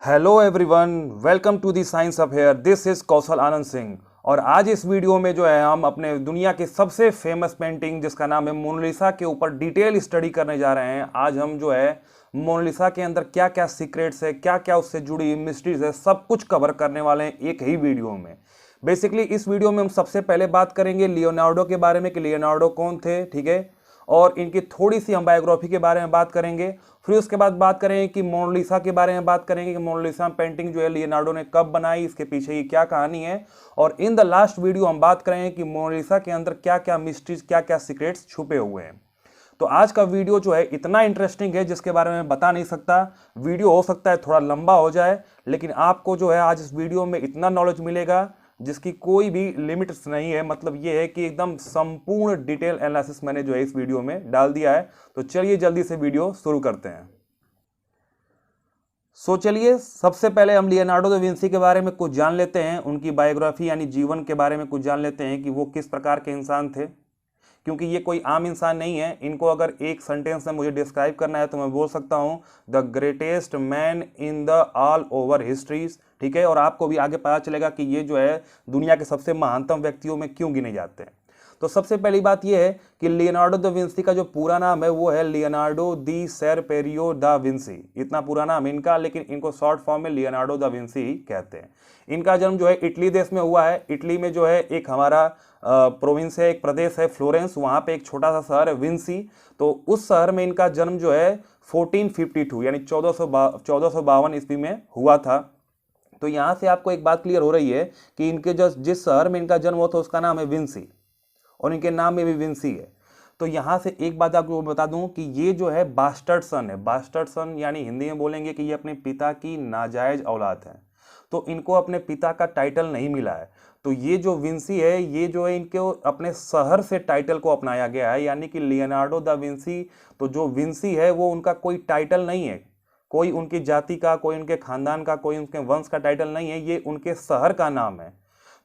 Hello everyone, welcome to the science affair. This is Kaushal Anand Singh. और आज इस वीडियो में जो है हम अपने दुनिया की सबसे फेमस पेंटिंग जिसका नाम है मोनालिसा के ऊपर डिटेल स्टडी करने जा रहे हैं। आज हम जो है मोनालिसा के अंदर क्या क्या सीक्रेट्स है, क्या क्या उससे जुड़ी मिस्ट्रीज है, सब कुछ कवर करने वाले हैं एक ही वीडियो में। बेसिकली इस वीडियो में हम सबसे पहले बात करेंगे लियोनार्डो के बारे में कि लियोनार्डो कौन थे, ठीक है, और इनकी थोड़ी सी हम बायोग्राफी के बारे में बात करेंगे। फिर उसके बाद बात करेंगे कि मोनालिसा के बारे में बात करेंगे कि मोनालिसा पेंटिंग जो है लियोनार्डो ने कब बनाई, इसके पीछे की क्या कहानी है। और इन द लास्ट वीडियो हम बात करेंगे कि मोनालिसा के अंदर क्या क्या मिस्ट्रीज, क्या क्या सीक्रेट्स छुपे हुए हैं। तो आज का वीडियो जो है इतना इंटरेस्टिंग है जिसके बारे में बता नहीं सकता। वीडियो हो सकता है थोड़ा लंबा हो जाए, लेकिन आपको जो है आज इस वीडियो में इतना नॉलेज मिलेगा जिसकी कोई भी लिमिट्स नहीं है। मतलब ये है कि एकदम संपूर्ण डिटेल एनालिसिस मैंने जो है इस वीडियो में डाल दिया है। तो चलिए जल्दी से वीडियो शुरू करते हैं। चलिए सबसे पहले हम लियोनार्डो दा विंसी के बारे में कुछ जान लेते हैं, उनकी बायोग्राफी यानी जीवन के बारे में कुछ जान लेते हैं कि वो किस प्रकार के इंसान थे। क्योंकि ये कोई आम इंसान नहीं है। इनको अगर एक सेंटेंस में मुझे डिस्क्राइब करना है तो मैं बोल सकता हूँ the greatest man in the all over histories, ठीक है। और आपको भी आगे पता चलेगा कि ये जो है दुनिया के सबसे महानतम व्यक्तियों में क्यों गिने जाते हैं। तो सबसे पहली बात यह है कि लियोनार्डो दा विंसी का जो पूरा नाम है वो है लियोनार्डो दी सेरपेरियो दा विंसी। इतना पूरा नाम इनका, लेकिन इनको शॉर्ट फॉर्म में लियोनार्डो दा विंसी ही कहते हैं। इनका जन्म जो है इटली देश में हुआ है। इटली में जो है एक हमारा प्रोविंस है, एक प्रदेश है फ्लोरेंस, वहाँ पे एक छोटा सा शहर है विंसी। तो उस शहर में इनका जन्म जो है 1452 यानी 1452 ईस्वी में हुआ था। तो यहाँ से आपको एक बात क्लियर हो रही है कि इनके जिस शहर में इनका जन्म हुआ था उसका नाम है विंसी, और इनके नाम में भी विंसी है। तो यहाँ से एक बात आपको बता दूं कि ये जो है बास्टर्ड सन है। बास्टर्ड सन यानी हिंदी में बोलेंगे कि ये अपने पिता की नाजायज औलाद है। तो इनको अपने पिता का टाइटल नहीं मिला है। तो ये जो विंसी है, ये जो है इनको अपने शहर से टाइटल को अपनाया गया है, यानी कि लियोनार्डो दा विंसी। तो जो विंसी है वो उनका कोई टाइटल नहीं है, कोई उनकी जाति का, कोई उनके खानदान का, कोई उनके वंश का टाइटल नहीं है, ये उनके शहर का नाम है।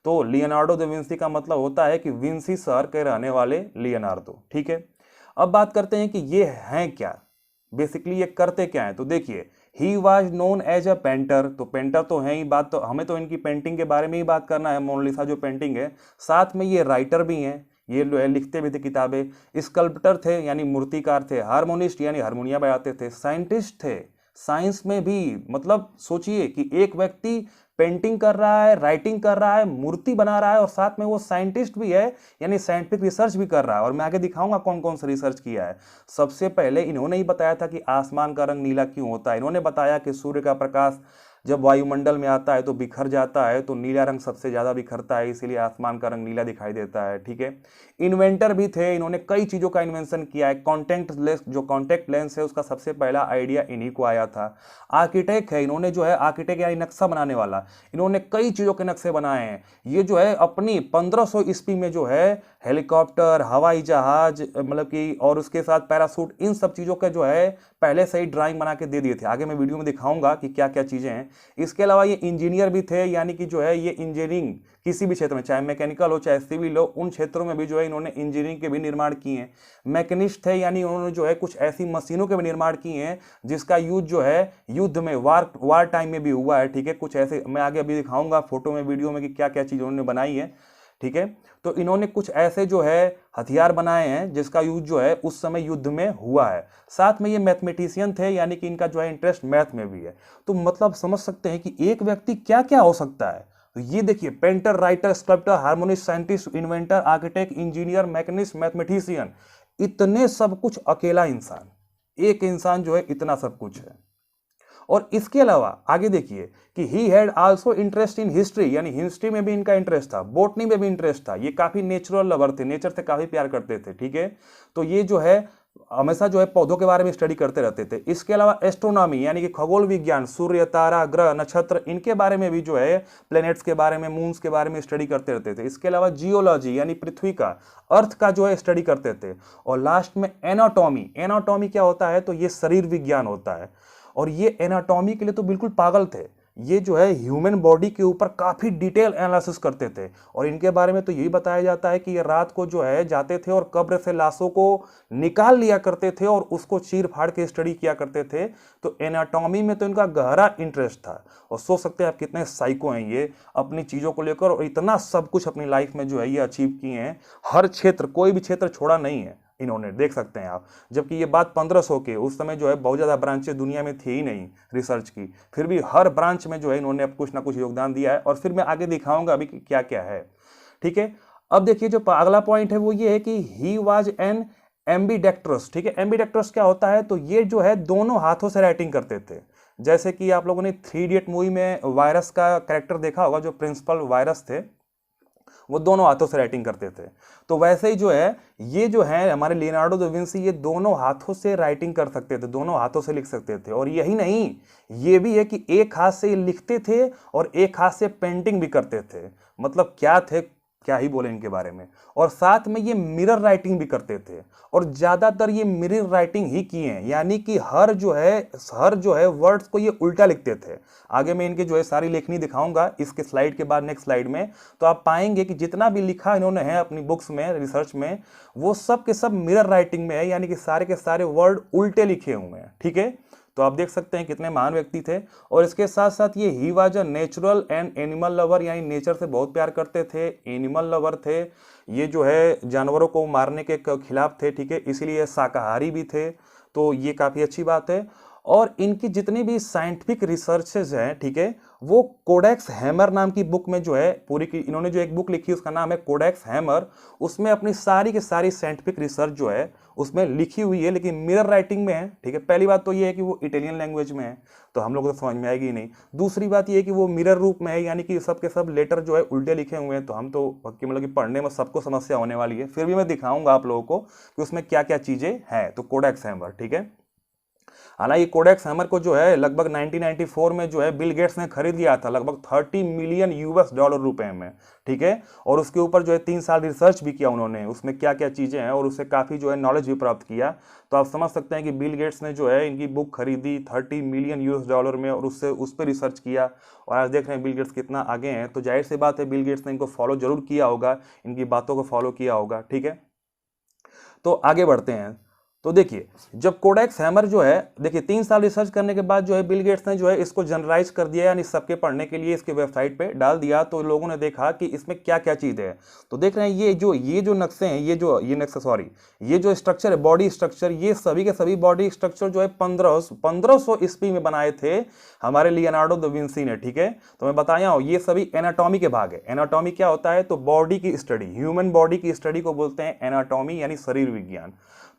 तो लियोनार्डो दा विंसी का मतलब होता है कि विंसी शहर के रहने वाले लियोनार्डो, ठीक है। अब बात करते हैं कि ये हैं क्या, बेसिकली ये करते क्या हैं। तो देखिए, he was known as a painter. तो पेंटर तो हैं ही, बात तो हमें तो इनकी पेंटिंग के बारे में ही बात करना है, मोनालिसा जो पेंटिंग है। साथ में ये राइटर भी हैं, ये जो है लिखते भी थे किताबें। स्कल्पटर थे यानी मूर्तिकार थे। हारमोनिस्ट यानी हारमोनिया बजाते थे। साइंटिस्ट थे, साइंस में भी। मतलब सोचिए कि एक व्यक्ति पेंटिंग कर रहा है, राइटिंग कर रहा है, मूर्ति बना रहा है, और साथ में वो साइंटिस्ट भी है, यानी साइंटिफिक रिसर्च भी कर रहा है। और मैं आगे दिखाऊंगा कौन कौन सा रिसर्च किया है। सबसे पहले इन्होंने ही बताया था कि आसमान का रंग नीला क्यों होता है। इन्होंने बताया कि सूर्य का प्रकाश जब वायुमंडल में आता है तो बिखर जाता है, तो नीला रंग सबसे ज्यादा बिखरता है, इसीलिए आसमान का रंग नीला दिखाई देता है, ठीक है। इन्वेंटर भी थे, इन्होंने कई चीजों का इन्वेंशन किया है। कॉन्टैक्ट लेंस, जो कॉन्टैक्ट लेंस है उसका सबसे पहला आइडिया इन्हीं को आया था। आर्किटेक्ट है, इन्होंने जो है आर्किटेक्ट यानी नक्शा बनाने वाला, इन्होंने कई चीजों के नक्शे बनाए हैं। ये जो है अपनी 1500 ईस्वी में जो है हेलीकॉप्टर, हवाई जहाज, मतलब कि और उसके साथ पैरासूट, इन सब चीजों का जो है पहले से ही ड्राइंग बना के दे दिए थे। आगे मैं वीडियो में दिखाऊंगा कि क्या क्या चीजें हैं। इसके अलावा ये इंजीनियर भी थे, यानी कि जो है ये इंजीनियरिंग किसी भी क्षेत्र में, चाहे मैकेनिकल हो चाहे सिविल हो, उन क्षेत्रों में भी जो है इन्होंने इंजीनियरिंग के भी निर्माण किए हैं। मैकेनिस्ट थे, यानी उन्होंने जो है कुछ ऐसी मशीनों के भी निर्माण किए हैं जिसका यूज जो है युद्ध में, वार टाइम में भी हुआ है, ठीक है। कुछ ऐसे मैं आगे अभी दिखाऊंगा फोटो में, वीडियो में, कि क्या क्या चीज उन्होंने बनाई है, ठीक है। तो इन्होंने कुछ ऐसे जो है हथियार बनाए हैं जिसका यूज जो है उस समय युद्ध में हुआ है। साथ में ये मैथमेटिशियन थे, यानी कि इनका जो है इंटरेस्ट मैथ में भी है। तो मतलब समझ सकते हैं कि एक व्यक्ति क्या क्या हो सकता है। तो ये देखिए, painter, writer, sculptor, harmonist, scientist, inventor, architect, engineer, machinist, mathematician, इतने सब कुछ अकेला इंसान, एक इंसान जो है इतना सब कुछ है। और इसके अलावा आगे देखिए कि he had also interest in history, यानी हिस्ट्री में भी इनका इंटरेस्ट था, बॉटनी में भी इंटरेस्ट था। ये काफी नेचुरल लवर थे, नेचर से काफी प्यार करते थे, ठीक है। तो ये जो है हमेशा जो है पौधों के बारे में स्टडी करते रहते थे। इसके अलावा एस्ट्रोनॉमी यानी कि खगोल विज्ञान, सूर्य, तारा, ग्रह, नक्षत्र, इनके बारे में भी जो है, प्लैनेट्स के बारे में, मून्स के बारे में स्टडी करते रहते थे। इसके अलावा जियोलॉजी यानी पृथ्वी का, अर्थ का जो है स्टडी करते थे। और लास्ट में एनाटॉमी। एनाटॉमी क्या होता है, तो ये शरीर विज्ञान होता है। और ये एनाटॉमी के लिए तो बिल्कुल पागल थे। ये जो है ह्यूमन बॉडी के ऊपर काफ़ी डिटेल एनालिसिस करते थे। और इनके बारे में तो यही बताया जाता है कि ये रात को जो है जाते थे और कब्र से लाशों को निकाल लिया करते थे और उसको चीर फाड़ के स्टडी किया करते थे। तो एनाटॉमी में तो इनका गहरा इंटरेस्ट था। और सोच सकते हैं आप कितने साइको हैं ये अपनी चीज़ों को लेकर, और इतना सब कुछ अपनी लाइफ में जो है ये अचीव किए हैं। हर क्षेत्र, कोई भी क्षेत्र छोड़ा नहीं है इन्होंने, देख सकते हैं आप। जबकि ये बात 1500 के, उस समय जो है बहुत ज़्यादा ब्रांचें दुनिया में थी ही नहीं रिसर्च की, फिर भी हर ब्रांच में जो है इन्होंने अब कुछ ना कुछ योगदान दिया है। और फिर मैं आगे दिखाऊंगा अभी क्या क्या है, ठीक है। अब देखिए जो अगला पॉइंट है वो ये है कि ही वाज एन एम्बीडेक्ट्रस, ठीक है। एम्बीडेक्ट्रस क्या होता है, तो ये जो है दोनों हाथों से राइटिंग करते थे। जैसे कि आप लोगों ने 3 इडियट मूवी में वायरस का कैरेक्टर देखा होगा, जो प्रिंसिपल वायरस थे, वो दोनों हाथों से राइटिंग करते थे। तो वैसे ही जो है ये जो है हमारे लियोनार्डो दा विंसी, ये दोनों हाथों से राइटिंग कर सकते थे, दोनों हाथों से लिख सकते थे। और यही नहीं, ये भी है कि एक हाथ से लिखते थे और एक हाथ से पेंटिंग भी करते थे। मतलब क्या थे, क्या ही बोले इनके बारे में। और साथ में ये मिरर राइटिंग भी करते थे, और ज्यादातर ये मिरर राइटिंग ही किए हैं, यानी कि हर जो है वर्ड्स को ये उल्टा लिखते थे। आगे मैं इनके जो है सारी लेखनी दिखाऊंगा इसके स्लाइड के बाद, नेक्स्ट स्लाइड में। तो आप पाएंगे कि जितना भी लिखा इन्होंने है अपनी बुक्स में, रिसर्च में, वो सब के सब मिरर राइटिंग में है, यानी कि सारे के सारे वर्ड उल्टे लिखे हुए हैं, ठीक है। तो आप देख सकते हैं कितने महान व्यक्ति थे। और इसके साथ साथ ये he was a natural and animal lover, यानी नेचर से बहुत प्यार करते थे, एनिमल लवर थे। ये जो है जानवरों को मारने के खिलाफ थे, ठीक है, इसीलिए शाकाहारी भी थे। तो ये काफ़ी अच्छी बात है। और इनकी जितनी भी साइंटिफिक रिसर्चेज हैं, ठीक है, वो कोडेक्स हैमर नाम की बुक में जो है पूरी की, इन्होंने जो एक बुक लिखी उसका नाम है कोडेक्स हैमर। उसमें अपनी सारी की सारी साइंटिफिक रिसर्च जो है उसमें लिखी हुई है, लेकिन मिरर राइटिंग में है, ठीक है। पहली बात तो ये है कि वो इटालियन लैंग्वेज में है, तो हम लोग को तो समझ में आएगी ही नहीं। दूसरी बात ये है कि वो मिरर रूप में है, यानी कि सब के सब लेटर जो है उल्टे लिखे हुए हैं, तो हम तो मतलब कि पढ़ने में सबको समस्या होने वाली है। फिर भी मैं दिखाऊंगा आप लोगों को कि उसमें क्या क्या चीज़ें हैं। तो कोडेक्स हैमर, ठीक है। हालांकि कोडेक्स हैमर को जो है लगभग 1994 में जो है बिल गेट्स ने खरीद लिया था, लगभग 30 मिलियन यूएस डॉलर रुपए में, ठीक है। और उसके ऊपर जो है 3 साल रिसर्च भी किया उन्होंने, उसमें क्या क्या चीज़ें हैं, और उससे काफ़ी जो है नॉलेज भी प्राप्त किया। तो आप समझ सकते हैं कि बिल गेट्स ने जो है इनकी बुक खरीदी 30 मिलियन यूएस डॉलर में, और उससे उस पर रिसर्च किया। और आज देख रहे हैं बिल गेट्स कितना आगे हैं। तो जाहिर सी बात है बिल गेट्स ने इनको फॉलो जरूर किया होगा, इनकी बातों को फॉलो किया होगा, ठीक है। तो आगे बढ़ते हैं। तो देखिए जब कोडेक्स हैमर जो है, देखिए 3 साल रिसर्च करने के बाद जो है बिल गेट्स ने जो है इसको जनरलाइज कर दिया, यानी सबके पढ़ने के लिए इसके वेबसाइट पे डाल दिया। तो लोगों ने देखा कि इसमें क्या क्या चीज़ें हैं। तो देख रहे हैं ये जो नक्शे हैं, ये जो स्ट्रक्चर है, बॉडी स्ट्रक्चर, ये सभी के सभी बॉडी स्ट्रक्चर जो है 1500 ईस्वी में बनाए थे हमारे लियोनार्डो दा विंसी ने, ठीक है। तो मैं बताया हूँ ये सभी एनाटॉमी के भाग है। एनाटॉमी क्या होता है, तो बॉडी की स्टडी, ह्यूमन बॉडी की स्टडी को बोलते हैं एनाटॉमी, यानी शरीर विज्ञान।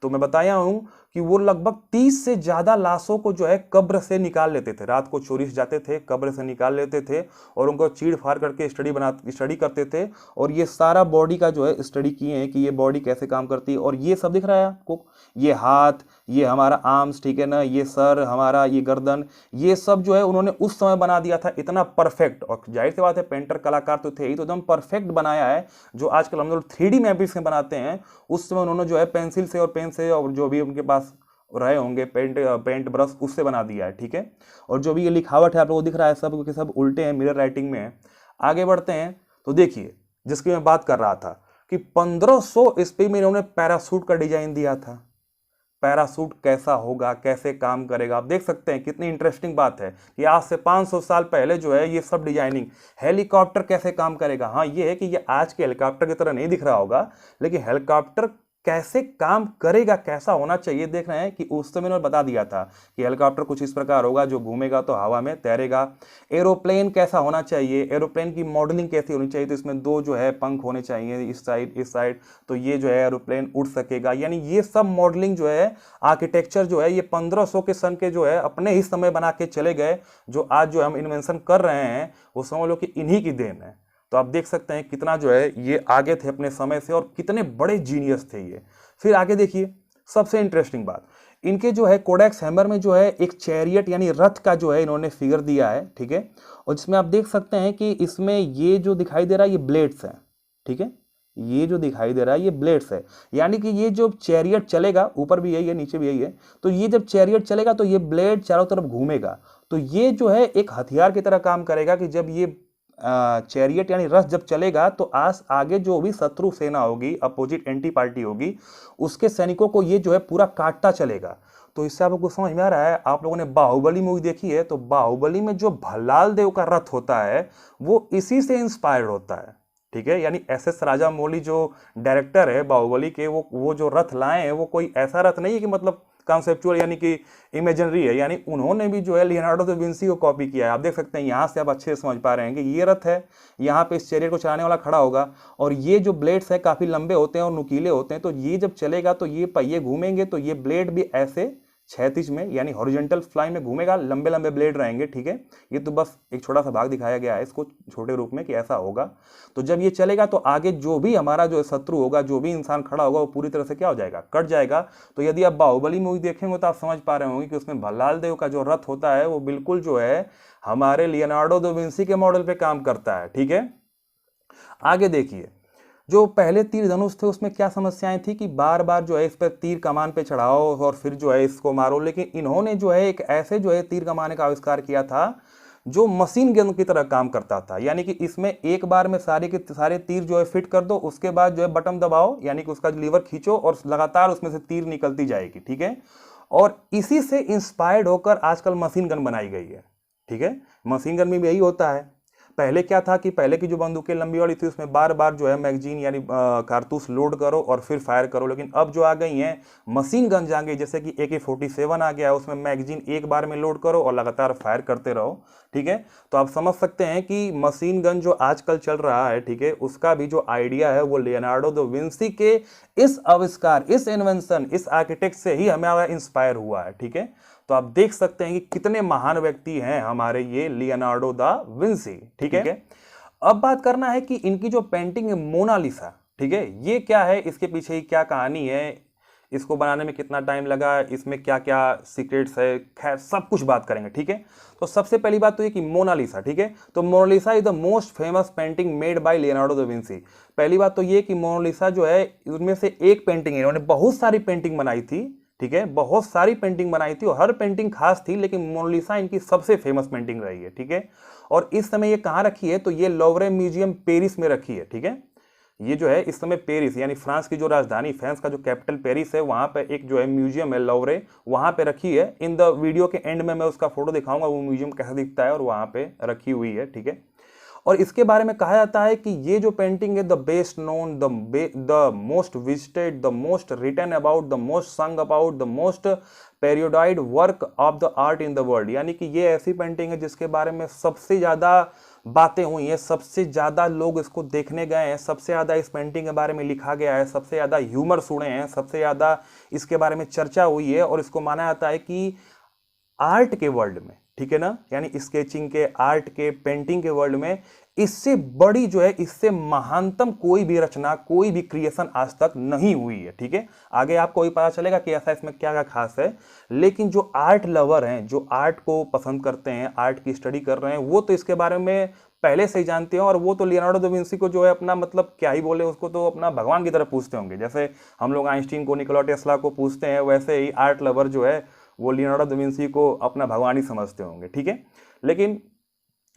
तो मैं बताया हूं कि वो लगभग 30 से ज्यादा लाशों को जो है कब्र से निकाल लेते थे, रात को चोरी से जाते थे, कब्र से निकाल लेते थे और उनको चीड़ फाड़ करके स्टडी करते थे। और ये सारा बॉडी का जो है स्टडी किए हैं कि ये बॉडी कैसे काम करती है। और ये सब दिख रहा है आपको, ये हाथ, ये हमारा आर्म्स, ठीक है ना, ये सर हमारा, ये गर्दन, ये सब जो है उन्होंने उस समय बना दिया था इतना परफेक्ट। और जाहिर सी बात है पेंटर कलाकार तो थे ही, तो एकदम परफेक्ट बनाया है। जो आजकल हम लोग 3D मैपिंग में बनाते हैं, उस समय उन्होंने जो है पेंसिल से और पेन से और जो भी उनके पास रहे होंगे पेंट ब्रश, उससे बना दिया है, ठीक है। और जो भी ये लिखावट है आप लोगों को दिख रहा है, सब के सब उल्टे हैं, मिरर राइटिंग में है। आगे बढ़ते हैं। तो देखिए जिसकी मैं बात कर रहा था कि 1500 ईस्वी में इन्होंने पैरासूट का डिजाइन दिया था। पैरासूट कैसा होगा, कैसे काम करेगा, आप देख सकते हैं कितनी इंटरेस्टिंग बात है कि आज से 500 साल पहले जो है ये सब डिजाइनिंग। हेलीकॉप्टर कैसे काम करेगा, हाँ ये है कि ये आज के हेलीकॉप्टर की तरह नहीं दिख रहा होगा, लेकिन हेलीकॉप्टर कैसे काम करेगा, कैसा होना चाहिए, देख रहे हैं कि उस समय उन्होंने बता दिया था कि हेलीकॉप्टर कुछ इस प्रकार होगा, जो घूमेगा तो हवा में तैरेगा। एरोप्लेन कैसा होना चाहिए, एरोप्लेन की मॉडलिंग कैसी होनी चाहिए, तो इसमें 2 जो है पंख होने चाहिए, इस साइड, तो ये जो है एरोप्लेन उड़ सकेगा। यानी ये सब मॉडलिंग जो है, आर्किटेक्चर जो है, ये 1500 के सन के जो है अपने ही समय बना के चले गए। जो आज जो हम इन्वेंशन कर रहे हैं वो समझ लो कि इन्हीं की देन है। तो आप देख सकते हैं कितना जो है ये आगे थे अपने समय से और कितने बड़े जीनियस थे ये। फिर आगे देखिए सबसे इंटरेस्टिंग बात, इनके जो है कोडेक्स हैमर में जो है एक चैरियट यानी रथ का जो है इन्होंने फिगर दिया है, ठीक है। और जिसमें आप देख सकते हैं कि इसमें ये जो दिखाई दे रहा है ये ब्लेड्स है, ठीक है। ये जो दिखाई दे रहा है ये ब्लेड्स है, यानी कि ये जो चैरियट चलेगा, ऊपर भी यही है नीचे भी यही है, तो ये जब चैरियट चलेगा तो ये ब्लेड चारों तरफ घूमेगा। तो ये जो है एक हथियार की तरह काम करेगा कि जब ये चैरियट यानी रथ जब चलेगा तो आगे जो भी शत्रु सेना होगी, अपोजिट एंटी पार्टी होगी, उसके सैनिकों को ये जो है पूरा काटता चलेगा। तो इससे आपको समझ में आ रहा है, आप लोगों ने बाहुबली मूवी देखी है, तो बाहुबली में जो भल्लाल देव का रथ होता है वो इसी से इंस्पायर्ड होता है, ठीक है। यानी एस राजामौली जो डायरेक्टर है बाहुबली के, वो जो रथ लाए हैं वो कोई ऐसा रथ नहीं है कि मतलब कॉन्सेप्चुअल यानी कि इमेजिनरी है, यानी उन्होंने भी जो है लियोनार्डो दा विंसी को कॉपी किया है। आप देख सकते हैं यहाँ से आप अच्छे से समझ पा रहे हैं कि ये रथ है, यहाँ पे इस चैरियट को चलाने वाला खड़ा होगा और ये जो ब्लेड्स है काफी लंबे होते हैं और नुकीले होते हैं, तो ये जब चलेगा तो ये पहिए घूमेंगे तो ये ब्लेड भी ऐसे क्षैतिज में यानी हॉरिजॉन्टल फ्लाई में घूमेगा, लंबे लंबे ब्लेड रहेंगे, ठीक है। ये तो बस एक छोटा सा भाग दिखाया गया है इसको छोटे रूप में कि ऐसा होगा। तो जब ये चलेगा तो आगे जो भी हमारा जो शत्रु होगा, जो भी इंसान खड़ा होगा, वो पूरी तरह से क्या हो जाएगा, कट जाएगा। तो यदि आप बाहुबली मूवी देखेंगे तो आप समझ पा रहे होंगे कि उसमें भल्लाल देव का जो रथ होता है वो बिल्कुल जो है हमारे लियोनार्डो दा विंसी के मॉडल पे काम करता है, ठीक है। आगे देखिए, जो पहले तीर धनुष थे उसमें क्या समस्याएं थी कि बार बार जो है इस पर तीर कमान पे चढ़ाओ और फिर जो है इसको मारो, लेकिन इन्होंने जो है एक ऐसे जो है तीर कमाने का आविष्कार किया था जो मशीन गन की तरह काम करता था। यानी कि इसमें एक बार में सारे के सारे तीर जो है फिट कर दो, उसके बाद जो है बटन दबाओ यानी कि उसका लीवर खींचो और लगातार उसमें से तीर निकलती जाएगी, ठीक है। और इसी से इंस्पायर्ड होकर आजकल मशीन गन बनाई गई है, ठीक है। मशीन गन में भी यही होता है। पहले क्या था कि पहले की जो बंदूकें लंबी वाली थी उसमें बार बार जो है मैगजीन यानी कारतूस लोड करो और फिर फायर करो, लेकिन अब जो आ गई हैं मशीन गन आ गई, जैसे कि AK-47 आ गया है, उसमें मैगजीन एक बार में लोड करो और लगातार फायर करते रहो, ठीक है। तो आप समझ सकते हैं कि मशीन गन जो आजकल चल रहा है, ठीक है, उसका भी जो आइडिया है वो लियोनार्डो दा विंसी के इस आविष्कार, इस इन्वेंशन, इस आर्किटेक्ट से ही हमारा इंस्पायर हुआ है, ठीक है। तो आप देख सकते हैं कि कितने महान व्यक्ति हैं हमारे ये लियोनार्डो दा विंसी, ठीक है। अब बात करना है कि इनकी जो पेंटिंग है मोनालिसा, ठीक है, ये क्या है, इसके पीछे ही क्या कहानी है, इसको बनाने में कितना टाइम लगा, इसमें क्या क्या सीक्रेट्स है, खैर सब कुछ बात करेंगे, ठीक है। तो सबसे पहली बात तो ये कि मोनालिसा, ठीक है, तो Mona Lisa is the most famous painting made by Leonardo da Vinci. पहली बात तो ये कि मोनालिसा जो है उनमें से एक पेंटिंग है, इन्होंने बहुत सारी पेंटिंग बनाई थी, ठीक है, बहुत सारी पेंटिंग बनाई थी और हर पेंटिंग खास थी, लेकिन मोनालिसा इनकी सबसे फेमस पेंटिंग रही है, ठीक है। और इस समय ये कहाँ रखी है, तो ये लोवरे म्यूजियम पेरिस में रखी है, ठीक है। ये जो है इस समय पेरिस यानी फ्रांस की जो राजधानी, फ्रांस का जो कैपिटल पेरिस है, वहां पे एक जो है म्यूजियम है लोवरे, वहां पे रखी है। इन द वीडियो के एंड में मैं उसका फोटो दिखाऊंगा वो म्यूजियम कैसा दिखता है और वहां पे रखी हुई है, ठीक है। और इसके बारे में कहा जाता है कि ये जो पेंटिंग है the best known, the most visited, the most written about, the most sung about, the most parodied work of the art in the world. यानी कि ये ऐसी पेंटिंग है जिसके बारे में सबसे ज्यादा बातें हुई हैं, सबसे ज्यादा लोग इसको देखने गए हैं, सबसे ज्यादा इस पेंटिंग के बारे में लिखा गया है, सबसे ज्यादा ह्यूमर सुने हैं, सबसे ज्यादा इसके बारे में चर्चा हुई है। और इसको माना जाता है कि आर्ट के वर्ल्ड में, ठीक है ना, यानी स्केचिंग के, आर्ट के, पेंटिंग के वर्ल्ड में इससे बड़ी जो है, इससे महानतम कोई भी रचना, कोई भी क्रिएशन आज तक नहीं हुई है, ठीक है। आगे आपको भी पता चलेगा कि ऐसा इसमें क्या क्या खास है। लेकिन जो आर्ट लवर हैं, जो आर्ट को पसंद करते हैं, आर्ट की स्टडी कर रहे हैं, वो तो इसके बारे में पहले से ही जानते हैं और वो तो लियोनार्डो दा विंसी को जो है अपना मतलब क्या ही बोले, उसको तो अपना भगवान की तरह पूछते होंगे। जैसे हम लोग आइंस्टीन को, निकोला टेस्ला को पूछते हैं, वैसे ही आर्ट लवर जो है वो लियोनार्डो दा विंसी को अपना भगवान ही समझते होंगे, ठीक है। लेकिन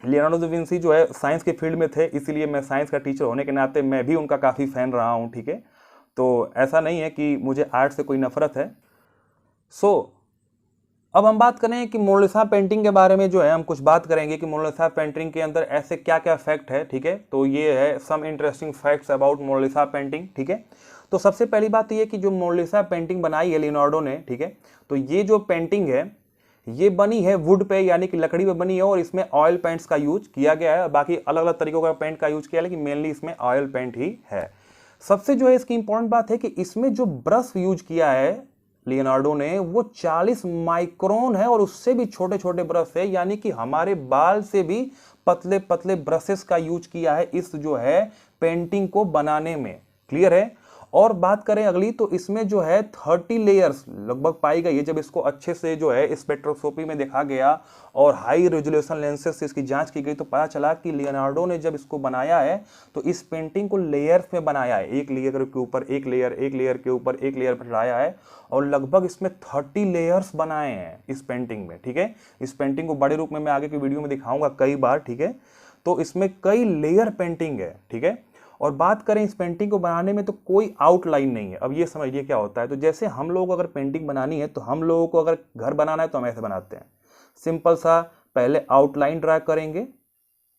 लियोनार्डो दा विंसी जो है साइंस के फील्ड में थे, इसीलिए मैं साइंस का टीचर होने के नाते मैं भी उनका काफ़ी फैन रहा हूँ, ठीक है। तो ऐसा नहीं है कि मुझे आर्ट से कोई नफरत है। अब हम बात करें कि मोनालिसा पेंटिंग के बारे में जो है हम कुछ बात करेंगे कि मोनालिसा पेंटिंग के अंदर ऐसे क्या क्या फैक्ट है, ठीक है। तो ये है some interesting facts about Mona Lisa painting, ठीक है। तो सबसे पहली बात ये कि जो मोनालिसा पेंटिंग बनाई है लियोनार्डो ने, ठीक है, तो ये जो पेंटिंग है ये बनी है वुड पे यानी कि लकड़ी पे बनी है और इसमें ऑयल पेंट्स का यूज किया गया है। बाकी अलग अलग तरीकों का पेंट का यूज किया है, लेकिन मेनली इसमें ऑयल पेंट ही है। सबसे जो है इसकी इंपॉर्टेंट बात है कि इसमें जो ब्रश यूज किया है लियोनार्डो ने वो 40 माइक्रोन है और उससे भी छोटे छोटे ब्रश है, यानी कि हमारे बाल से भी पतले पतले ब्रशेस का यूज किया है इस जो है पेंटिंग को बनाने में। क्लियर है। और बात करें अगली, तो इसमें जो है 30 लेयर्स लगभग पाई गई है। जब इसको अच्छे से जो है स्पेक्ट्रोस्कोपी में देखा गया और हाई रेजोल्यूशन लेंसेज से इसकी जांच की गई तो पता चला कि लियोनार्डो ने जब इसको बनाया है तो इस पेंटिंग को लेयर्स में बनाया है, एक लेयर के ऊपर एक लेयर, एक लेयर के ऊपर एक लेयर बढ़ाया है और लगभग इसमें 30 लेयर्स बनाए हैं इस पेंटिंग में। ठीक है, इस पेंटिंग को बड़े रूप में मैं आगे की वीडियो में दिखाऊंगा कई बार। ठीक है, तो इसमें कई लेयर पेंटिंग है। ठीक है, और बात करें इस पेंटिंग को बनाने में तो कोई आउटलाइन नहीं है। अब ये समझिए क्या होता है, तो जैसे हम लोग अगर पेंटिंग बनानी है तो हम लोगों को अगर घर बनाना है तो हम ऐसे बनाते हैं, सिंपल सा पहले आउटलाइन ड्रा करेंगे।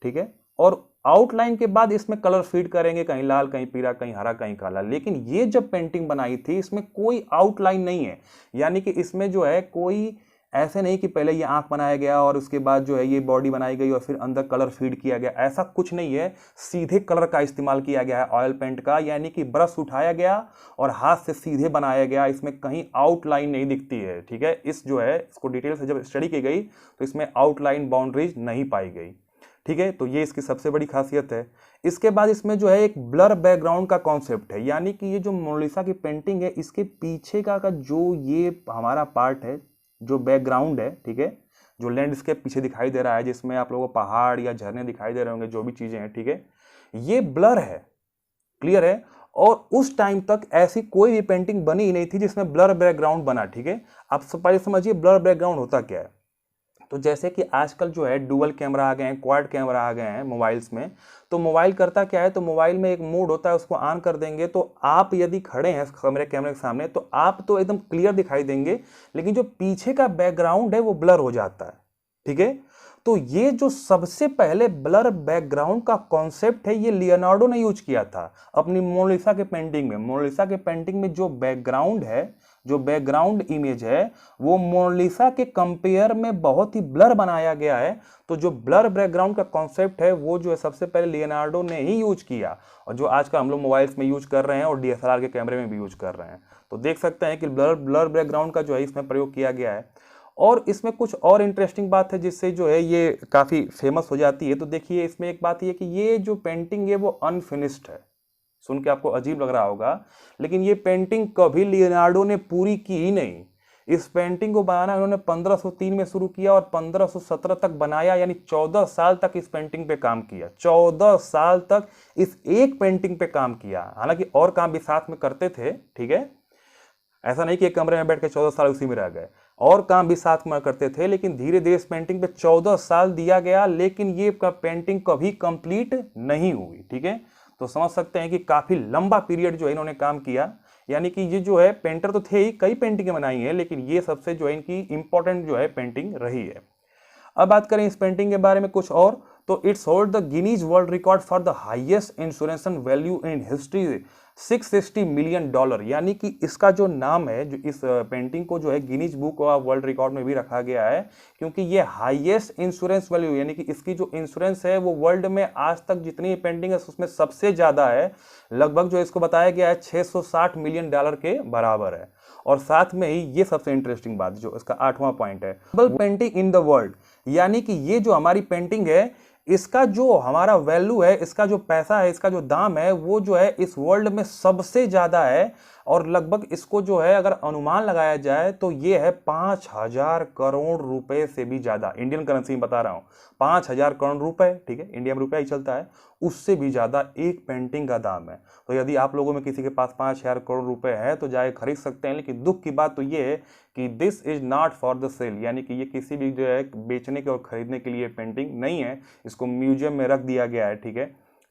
ठीक है, और आउटलाइन के बाद इसमें कलर फीड करेंगे, कहीं लाल कहीं पीला कहीं हरा कहीं काला। लेकिन ये जब पेंटिंग बनाई थी इसमें कोई आउटलाइन नहीं है, यानी कि इसमें जो है कोई ऐसे नहीं कि पहले ये आंख बनाया गया और उसके बाद जो है ये बॉडी बनाई गई और फिर अंदर कलर फीड किया गया, ऐसा कुछ नहीं है। सीधे कलर का इस्तेमाल किया गया है ऑयल पेंट का, यानी कि ब्रश उठाया गया और हाथ से सीधे बनाया गया, इसमें कहीं आउटलाइन नहीं दिखती है। ठीक है, इस जो है इसको डिटेल से जब स्टडी की गई तो इसमें आउटलाइन बाउंड्रीज नहीं पाई गई। ठीक है, तो ये इसकी सबसे बड़ी खासियत है। इसके बाद इसमें जो है एक ब्लर बैकग्राउंड का कॉन्सेप्ट है, यानी कि ये जो मोनालिसा की पेंटिंग है इसके पीछे का जो ये हमारा पार्ट है, जो बैकग्राउंड है, ठीक है, जो लैंडस्केप पीछे दिखाई दे रहा है जिसमें आप लोगों को पहाड़ या झरने दिखाई दे रहे होंगे, जो भी चीजें हैं, ठीक है, ये ब्लर है। क्लियर है, और उस टाइम तक ऐसी कोई भी पेंटिंग बनी ही नहीं थी जिसमें ब्लर बैकग्राउंड बना। ठीक है, आप पहले समझिए ब्लर बैकग्राउंड होता क्या है। तो जैसे कि आजकल जो है डुअल कैमरा आ गए हैं, क्वाड कैमरा आ गए हैं मोबाइल्स में, तो मोबाइल करता क्या है, तो मोबाइल में एक मोड होता है, उसको ऑन कर देंगे तो आप यदि खड़े हैं कैमरे के सामने तो आप तो एकदम क्लियर दिखाई देंगे, लेकिन जो पीछे का बैकग्राउंड है वो ब्लर हो जाता है। ठीक है, तो ये जो सबसे पहले ब्लर बैकग्राउंड का कॉन्सेप्ट है ये लियोनार्डो ने यूज किया था अपनी मोनालिसा के पेंटिंग में। मोनालिसा के पेंटिंग में जो बैकग्राउंड है, जो बैकग्राउंड इमेज है, वो मोनालिसा के कंपेयर में बहुत ही ब्लर बनाया गया है। तो जो ब्लर बैकग्राउंड का कॉन्सेप्ट है वो जो है सबसे पहले लियोनार्डो ने ही यूज किया, और जो आजकल हम लोग मोबाइल्स में यूज कर रहे हैं और डीएसएलआर के कैमरे में भी यूज कर रहे हैं। तो देख सकते हैं कि ब्लर बैकग्राउंड का जो है इसमें प्रयोग किया गया है। और इसमें कुछ और इंटरेस्टिंग बात है जिससे जो है ये काफ़ी फेमस हो जाती है। तो देखिए इसमें एक बात ये कि ये जो पेंटिंग है वो अनफिनिश्ड है। सुन के आपको अजीब लग रहा होगा, लेकिन ये पेंटिंग कभी लियोनार्डो ने पूरी की ही नहीं। इस पेंटिंग को बनाना उन्होंने 1503 में शुरू किया और 1517 तक बनाया, यानी 14 साल तक इस पेंटिंग पे काम किया। 14 साल तक इस एक पेंटिंग पे काम किया। हालांकि और काम भी साथ में करते थे, ठीक है, ऐसा नहीं कि एक कमरे में बैठ के 14 साल उसी में रह गए, और काम भी साथ में करते थे, लेकिन धीरे धीरे इस पेंटिंग पे 14 साल दिया गया, लेकिन ये पेंटिंग कभी कंप्लीट नहीं हुई। ठीक है, तो समझ सकते हैं कि काफी लंबा पीरियड जो है इन्होंने काम किया। यानी कि ये जो है पेंटर तो थे ही, कई पेंटिंगें बनाई हैं, लेकिन ये सबसे जो है इनकी इंपॉर्टेंट जो है पेंटिंग रही है। अब बात करें इस पेंटिंग के बारे में कुछ और, तो it's hold the Guinness world record for the highest insurance value in history, $660 million. यानी कि इसका जो नाम है, जो इस पेंटिंग को जो है Guinness book of world record में भी रखा गया है, क्योंकि ये हाईएस्ट इंश्योरेंस वैल्यू, यानी कि इसकी जो इंश्योरेंस है वो वर्ल्ड में आज तक जितनी पेंटिंग है उसमें सबसे ज्यादा है। लगभग जो इसको बताया गया है $660 मिलियन के बराबर है। और साथ में ही ये सबसे इंटरेस्टिंग बात जो इसका 8वां पॉइंट है, पेंटिंग इन द वर्ल्ड, यानी कि ये जो हमारी पेंटिंग है इसका जो हमारा वैल्यू है, इसका जो पैसा है, इसका जो दाम है, वो जो है इस वर्ल्ड में सबसे ज्यादा है। और लगभग इसको जो है अगर अनुमान लगाया जाए तो ये है 5000 करोड़ रुपए से भी ज्यादा, इंडियन करेंसी में बता रहा हूं, 5000 करोड़ रुपए, ठीक है, इंडिया में रुपया ही चलता है, उससे भी ज्यादा एक पेंटिंग का दाम है। तो यदि आप लोगों में किसी के पास 5000 करोड़ रुपए है तो जाए खरीद सकते हैं। लेकिन दुख की बात तो ये है कि this is not for the sale, यानी कि ये किसी भी जो है बेचने के और खरीदने के लिए पेंटिंग नहीं है। इसको म्यूजियम में रख दिया गया है, ठीक है,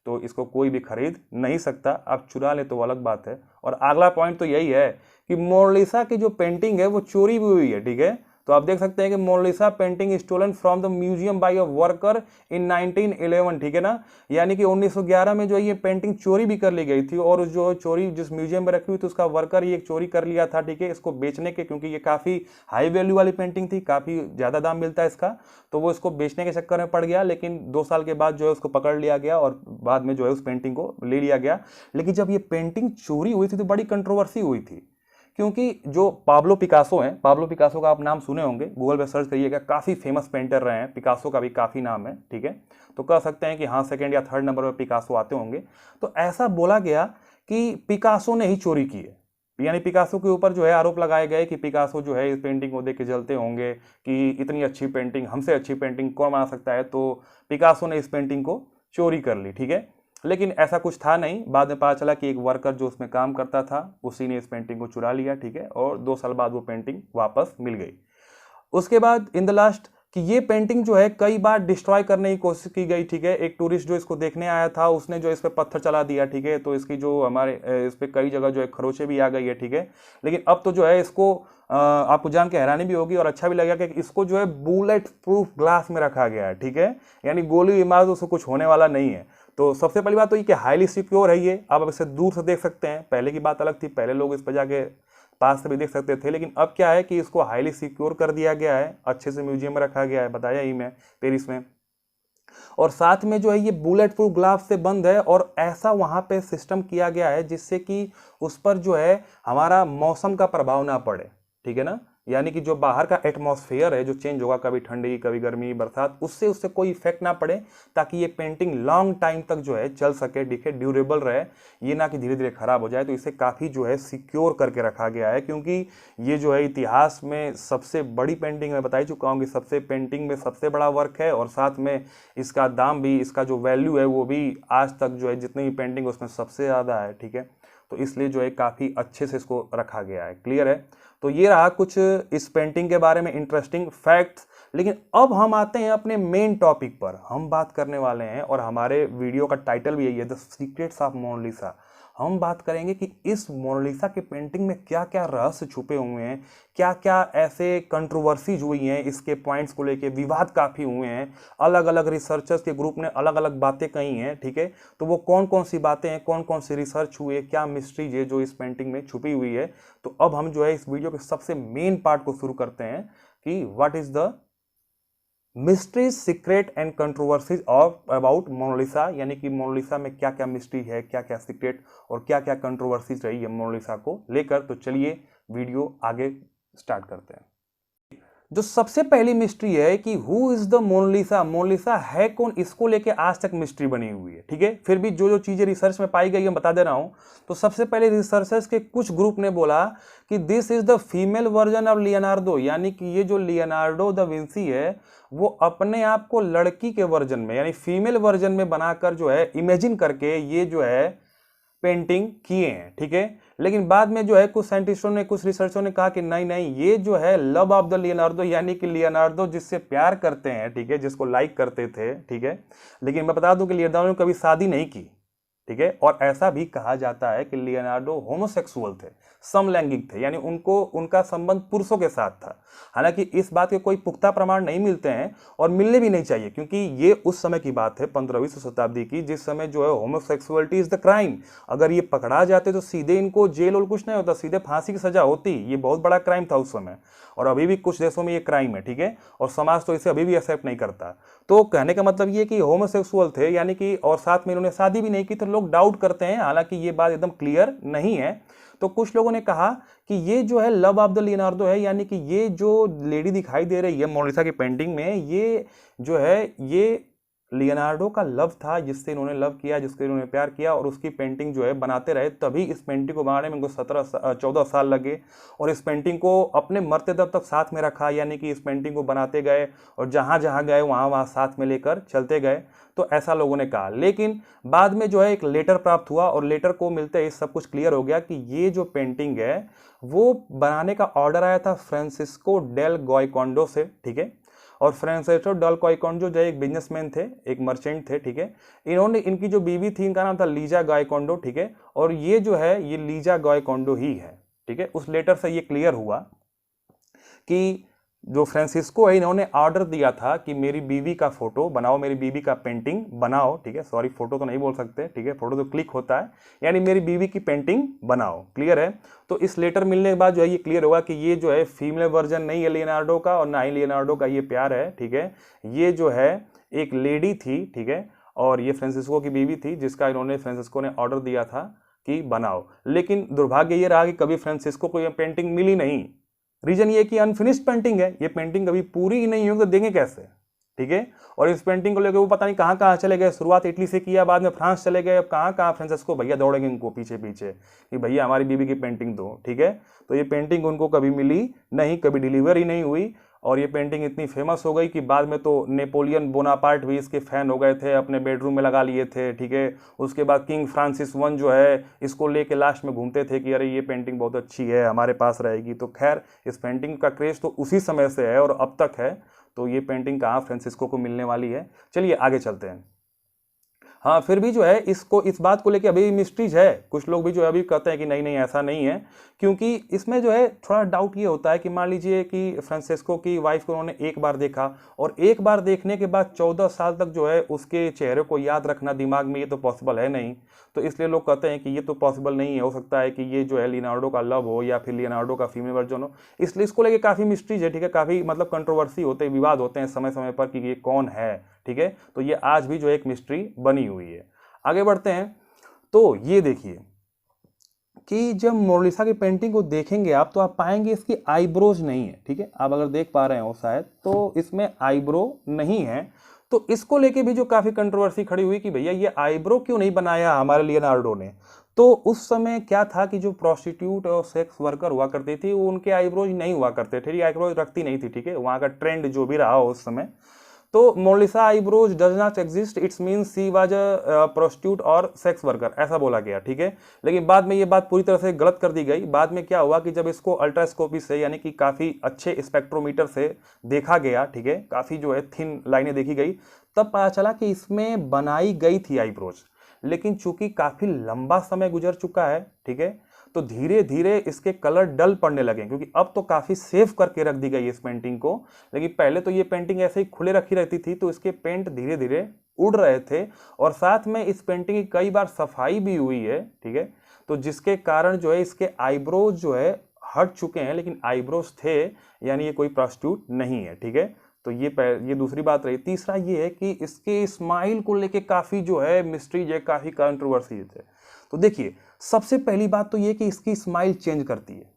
तो इसको कोई भी खरीद नहीं सकता। आप चुरा ले तो अलग बात है। और अगला पॉइंट तो यही है कि मोनालिसा की जो पेंटिंग है वो चोरी भी हुई है, ठीक है। तो आप देख सकते हैं कि Mona Lisa painting stolen from the museum by a worker in 1911, ठीक है ना, यानी कि 1911 में जो ये पेंटिंग चोरी भी कर ली गई थी, और जो चोरी जिस म्यूजियम में रखी हुई थी उसका वर्कर ये चोरी कर लिया था, ठीक है, इसको बेचने के, क्योंकि ये काफी हाई वैल्यू वाली पेंटिंग थी, काफी ज्यादा दाम मिलता है इसका, तो वो इसको बेचने के चक्कर में पड़ गया। लेकिन 2 साल के बाद जो है उसको पकड़ लिया गया और बाद में जो है उस पेंटिंग को ले लिया गया। लेकिन जब ये पेंटिंग चोरी हुई थी तो बड़ी कंट्रोवर्सी हुई थी, क्योंकि जो पाब्लो पिकासो हैं, पाब्लो पिकासो का आप नाम सुने होंगे, गूगल पे सर्च करिएगा, काफ़ी फेमस पेंटर रहे हैं, पिकासो का भी काफ़ी नाम है, ठीक है, तो कह सकते हैं कि हाँ 2nd या 3rd नंबर पर पिकासो आते होंगे। तो ऐसा बोला गया कि पिकासो ने ही चोरी की है। यानी पिकासो के ऊपर जो है आरोप लगाए गए कि पिकासो जो है इस पेंटिंग को देख के जलते होंगे कि इतनी अच्छी पेंटिंग, हमसे अच्छी पेंटिंग कौन बना सकता है, तो पिकासो ने इस पेंटिंग को चोरी कर ली, ठीक है। लेकिन ऐसा कुछ था नहीं। बाद में पता चला कि एक वर्कर जो उसमें काम करता था उसी ने इस पेंटिंग को चुरा लिया, ठीक है, और 2 साल बाद वो पेंटिंग वापस मिल गई। उसके बाद इन द लास्ट कि ये पेंटिंग जो है कई बार डिस्ट्रॉय करने की कोशिश की गई, ठीक है। एक टूरिस्ट जो इसको देखने आया था उसने जो इस पे पत्थर चला दिया, ठीक है, तो इसकी जो हमारे इस पे कई जगह जो है खरोचे भी आ गई है, ठीक है। लेकिन अब तो जो है इसको आपको जान के हैरानी भी होगी और अच्छा भी लगेगा कि इसको जो है बुलेट प्रूफ ग्लास में रखा गया है, ठीक है। यानी गोली मार उसको कुछ होने वाला नहीं है। तो सबसे पहली बात तो ये कि हाईली सिक्योर है ये। आप इसे दूर से देख सकते हैं। पहले की बात अलग थी, पहले लोग इस पर जाके पास से भी देख सकते थे, लेकिन अब क्या है कि इसको हाईली सिक्योर कर दिया गया है, अच्छे से म्यूजियम में रखा गया है, बताया ही मैं, पेरिस में। और साथ में जो है ये बुलेट प्रूफ ग्लास से बंद है और ऐसा वहां पे सिस्टम किया गया है जिससे कि उस पर जो है हमारा मौसम का प्रभाव ना पड़े, ठीक है ना। यानी कि जो बाहर का एटमॉस्फेयर है जो चेंज होगा, कभी ठंडी कभी गर्मी बरसात, उससे कोई इफेक्ट ना पड़े, ताकि ये पेंटिंग लॉन्ग टाइम तक जो है चल सके, दिखे, ड्यूरेबल रहे, ये ना कि धीरे धीरे खराब हो जाए। तो इसे काफ़ी जो है सिक्योर करके रखा गया है, क्योंकि ये जो है इतिहास में सबसे बड़ी पेंटिंग, मैं बता ही चुका हूँ कि सबसे पेंटिंग में सबसे बड़ा वर्क है, और साथ में इसका दाम भी, इसका जो वैल्यू है वो भी आज तक जो है जितनी भी पेंटिंग उसमें सबसे ज़्यादा है, ठीक है। तो इसलिए जो है काफ़ी अच्छे से इसको रखा गया है। क्लियर है। तो ये रहा कुछ इस पेंटिंग के बारे में इंटरेस्टिंग फैक्ट्स। लेकिन अब हम आते हैं अपने मेन टॉपिक पर। हम बात करने वाले हैं, और हमारे वीडियो का टाइटल भी यही है, द सीक्रेट्स ऑफ मोनालिसा। हम बात करेंगे कि इस मोनालिसा के पेंटिंग में क्या क्या रहस्य छुपे हुए हैं, क्या क्या ऐसे कंट्रोवर्सीज हुई हैं, इसके पॉइंट्स को लेके विवाद काफ़ी हुए हैं, अलग अलग रिसर्चर्स के ग्रुप ने अलग अलग बातें कही हैं, ठीक है। तो वो कौन कौन सी बातें हैं, कौन कौन सी रिसर्च हुई है, क्या मिस्ट्रीज है जो इस पेंटिंग में छुपी हुई है। तो अब हम जो है इस वीडियो के सबसे मेन पार्ट को शुरू करते हैं कि what is the mysteries, secret and controversies of about Mona Lisa. यानी कि मोनालिसा में क्या क्या मिस्ट्री है, क्या क्या सीक्रेट और क्या क्या कंट्रोवर्सीज रही है मोनालिसा को लेकर। तो चलिए वीडियो आगे स्टार्ट करते हैं। जो सबसे पहली मिस्ट्री है कि who is the Mona Lisa, Mona Lisa है कौन, इसको लेके आज तक मिस्ट्री बनी हुई है, ठीक है। फिर भी जो जो चीजें रिसर्च में पाई गई है बता दे रहा हूं। तो सबसे पहले रिसर्चर्स के कुछ ग्रुप ने बोला कि this is the female version of Leonardo. यानी कि ये जो लियोनार्डो दा विंसी है वो अपने आप को लड़की के वर्जन में, यानी फीमेल वर्जन में बनाकर जो है इमेजिन करके ये जो है पेंटिंग किए हैं, ठीक है। लेकिन बाद में जो है कुछ साइंटिस्टों ने, कुछ रिसर्चरों ने कहा कि नहीं नहीं, ये जो है लव ऑफ द लियोनार्डो, यानी कि लियोनार्डो जिससे प्यार करते हैं, ठीक है, जिसको लाइक करते थे, ठीक है। लेकिन मैं बता दूं कि लियोनार्डो ने कभी शादी नहीं की, ठीक है। और ऐसा भी कहा जाता है कि लियोनार्डो होमोसेक्सुअल थे, समलैंगिक थे, यानी उनको, उनका संबंध पुरुषों के साथ था। हालांकि इस बात के कोई पुख्ता प्रमाण नहीं मिलते हैं और मिलने भी नहीं चाहिए, क्योंकि ये उस समय की बात है 15वीं शताब्दी की, जिस समय जो है होमोसेक्सुअलिटी इज द क्राइम। अगर ये पकड़ा जाते तो सीधे इनको जेल और कुछ नहीं होता, सीधे फांसी की सजा होती। ये बहुत बड़ा क्राइम था उस समय, और अभी भी कुछ देशों में ये क्राइम है, ठीक है। और समाज तो इसे अभी भी एक्सेप्ट नहीं करता। तो कहने का मतलब ये कि होमोसेक्सुअल थे, यानी कि, और साथ में इन्होंने शादी भी नहीं की। तो लोग डाउट करते हैं, हालांकि ये बात एकदम क्लियर नहीं है। तो कुछ लोगों ने कहा कि ये जो है लव ऑफ द लियोनार्डो है, यानी कि ये जो लेडी दिखाई दे रही है मोनालिसा की पेंटिंग में, ये जो है ये लियोनार्डो का लव था, जिससे इन्होंने लव किया, जिससे इन्होंने प्यार किया, और उसकी पेंटिंग जो है बनाते रहे। तभी इस पेंटिंग को बनाने में इनको 14 साल लगे, और इस पेंटिंग को अपने मरते दम तक साथ में रखा। यानी कि इस पेंटिंग को बनाते गए और जहाँ जहाँ गए वहाँ वहाँ साथ में लेकर चलते गए। तो ऐसा लोगों ने कहा। लेकिन बाद में जो है एक लेटर प्राप्त हुआ, और लेटर को मिलते ही सब कुछ क्लियर हो गया कि ये जो पेंटिंग है वो बनाने का ऑर्डर आया था फ्रांसिस्को डेल गॉयकोंडो से, ठीक है। और फ्रांसिस्को डेल गॉयकोंडो जो एक बिजनेसमैन थे, एक मर्चेंट थे, ठीक है। इन्होंने, इनकी जो बीवी थी इनका नाम था लीजा गॉयकोंडो, ठीक है। और ये जो है ये लीजा गॉयकोंडो ही है, ठीक है। उस लेटर से ये क्लियर हुआ कि जो फ्रांसिस्को है इन्होंने ऑर्डर दिया था कि मेरी बीवी का फोटो बनाओ, मेरी बीवी का पेंटिंग बनाओ, ठीक है। सॉरी, फोटो तो नहीं बोल सकते, ठीक है, फोटो तो क्लिक होता है। यानी मेरी बीवी की पेंटिंग बनाओ। क्लियर है। तो इस लेटर मिलने के बाद जो है ये क्लियर होगा कि ये जो है फीमेल वर्जन नहीं है लियोनार्डो का, और ना ही लियोनार्डो का ये प्यार है, ठीक है। ये जो है एक लेडी थी, ठीक है, और ये फ्रांसिस्को की बीवी थी, जिसका इन्होंने, फ्रांसिस्को ने ऑर्डर दिया था कि बनाओ। लेकिन दुर्भाग्य ये रहा कि कभी फ्रांसिस्को को यह पेंटिंग मिली नहीं। रीजन ये कि अनफिनिश्ड पेंटिंग है, ये पेंटिंग कभी पूरी ही नहीं होगी, तो देंगे कैसे, ठीक है। और इस पेंटिंग को लेकर वो पता नहीं कहाँ कहाँ चले गए, शुरुआत इटली से किया, बाद में फ्रांस चले गए, अब कहाँ कहाँ फ्रांसिस्को भैया दौड़ेंगे उनको पीछे पीछे कि भैया हमारी बीबी की पेंटिंग दो, ठीक है। तो ये पेंटिंग उनको कभी मिली नहीं, कभी डिलीवर ही नहीं हुई, और ये पेंटिंग इतनी फेमस हो गई कि बाद में तो नेपोलियन बोनापार्ट भी इसके फैन हो गए थे, अपने बेडरूम में लगा लिए थे, ठीक है। उसके बाद किंग फ्रांसिस वन जो है इसको लेके लास्ट में घूमते थे कि अरे ये पेंटिंग बहुत अच्छी है, हमारे पास रहेगी। तो खैर इस पेंटिंग का क्रेज तो उसी समय से है और अब तक है। तो ये पेंटिंग कहाँ फ्रांसिस्को को मिलने वाली है। चलिए आगे चलते हैं। हाँ, फिर भी जो है इसको, इस बात को लेके अभी मिस्ट्रीज है। कुछ लोग भी जो है अभी कहते हैं कि नहीं नहीं ऐसा नहीं है, क्योंकि इसमें जो है थोड़ा डाउट ये होता है कि मान लीजिए कि फ्रांसिस्को की वाइफ को उन्होंने एक बार देखा और एक बार देखने के बाद 14 साल तक जो है उसके चेहरे को याद रखना दिमाग में, ये तो पॉसिबल है नहीं। तो इसलिए लोग कहते हैं कि ये तो पॉसिबल नहीं है, हो सकता है कि ये जो है लियोनार्डो का लव हो या फिर लियोनार्डो का फीमेल वर्जन हो। इसलिए इसको लेके काफ़ी मिस्ट्रीज है, ठीक है, काफ़ी मतलब कंट्रोवर्सी होते हैं, विवाद होते हैं समय समय पर कि ये कौन है, ठीक है। तो ये आज भी जो एक मिस्ट्री बनी हुई है। आगे बढ़ते हैं। तो ये देखिए कि जब मोनालिसा की पेंटिंग को देखेंगे आप तो आप पाएंगे इसकी आईब्रोज नहीं है, ठीक है। आप अगर देख पा रहे हो शायद, तो इसमें आईब्रो नहीं है। तो इसको लेके भी जो काफी कंट्रोवर्सी खड़ी हुई कि भैया ये आईब्रो क्यों नहीं बनाया हमारे लियोनार्डो ने। तो उस समय क्या था कि जो प्रोस्टिट्यूट और सेक्स वर्कर हुआ करती थी वो उनके आईब्रोज नहीं हुआ करते थे, आईब्रोज रखती नहीं थी, ठीक है। वहां का ट्रेंड जो भी रहा हो उस समय। तो Mona Lisa eyebrows does not exist, it's means she was a prostitute और सेक्स वर्कर, ऐसा बोला गया, ठीक है। लेकिन बाद में ये बात पूरी तरह से गलत कर दी गई। बाद में क्या हुआ कि जब इसको अल्ट्रास्कोपी से यानी कि काफ़ी अच्छे स्पेक्ट्रोमीटर से देखा गया, ठीक है, काफ़ी जो है थिन लाइनें देखी गई, तब पता चला कि इसमें बनाई गई थी आईब्रोज। लेकिन चूंकि काफ़ी लंबा समय गुजर चुका है, ठीक है, तो धीरे धीरे इसके कलर डल पड़ने लगे, क्योंकि अब तो काफी सेफ करके रख दी गई इस पेंटिंग को। लेकिन पहले तो ये पेंटिंग ऐसे ही खुले रखी रहती थी, तो इसके पेंट धीरे धीरे उड़ रहे थे। और साथ में इस पेंटिंग की कई बार सफाई भी हुई है, ठीक है। तो जिसके कारण जो है इसके आईब्रोज जो है हट चुके हैं, लेकिन आईब्रोज थे, यानी ये कोई प्रोस्टिट्यूट नहीं है, ठीक है। तो ये दूसरी बात रही। तीसरा ये है कि इसके स्माइल को लेके काफी जो है मिस्ट्रीज है, काफी कंट्रोवर्सी है। तो देखिए सबसे पहली बात तो ये कि इसकी स्माइल चेंज करती है,